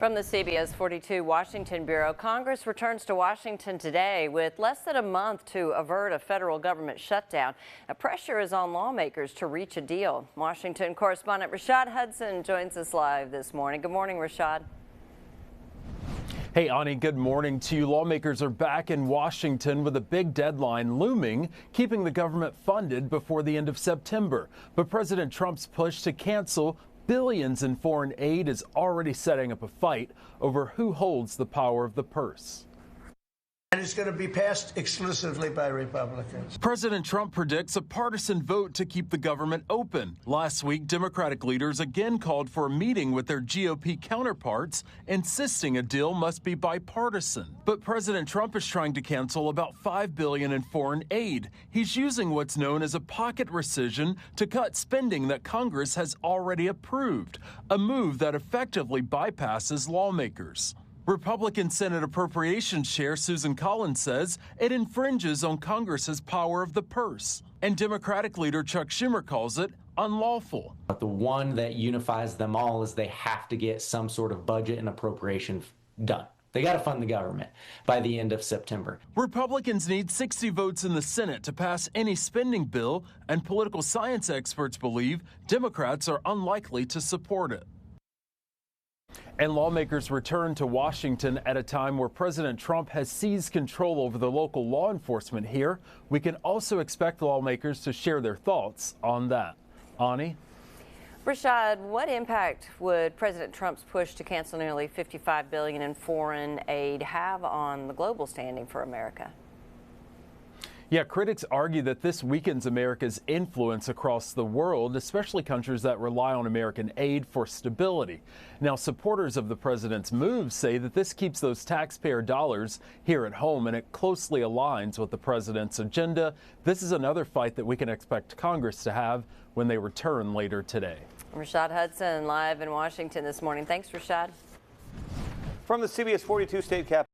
From the CBS 42 Washington Bureau, Congress returns to Washington today with less than a month to avert a federal government shutdown. Pressure is on lawmakers to reach a deal. Washington correspondent Rashad Hudson joins us live this morning. Good morning, Rashad. Hey, Ani, good morning to you. Lawmakers are back in Washington with a big deadline looming, keeping the government funded before the end of September. But President Trump's push to cancel billions in foreign aid is already setting up a fight over who holds the power of the purse. And it's going to be passed exclusively by Republicans. President Trump predicts a partisan vote to keep the government open. Last week, Democratic leaders again called for a meeting with their GOP counterparts, insisting a deal must be bipartisan. But President Trump is trying to cancel about $5 billion in foreign aid. He's using what's known as a pocket rescission to cut spending that Congress has already approved, a move that effectively bypasses lawmakers. Republican Senate Appropriations Chair Susan Collins says it infringes on Congress's power of the purse. And Democratic leader Chuck Schumer calls it unlawful. But the one that unifies them all is they have to get some sort of budget and appropriation done. They got to fund the government by the end of September. Republicans need 60 votes in the Senate to pass any spending bill, and political science experts believe Democrats are unlikely to support it. And lawmakers return to Washington at a time where President Trump has seized control over the local law enforcement here. We can also expect lawmakers to share their thoughts on that. Ani? Rashad, what impact would President Trump's push to cancel nearly $55 billion in foreign aid have on the global standing for America? Yeah, critics argue that this weakens America's influence across the world, especially countries that rely on American aid for stability. Now, supporters of the president's move say that this keeps those taxpayer dollars here at home, and it closely aligns with the president's agenda. This is another fight that we can expect Congress to have when they return later today. Rashad Hudson live in Washington this morning. Thanks, Rashad. From the CBS 42 State Capitol.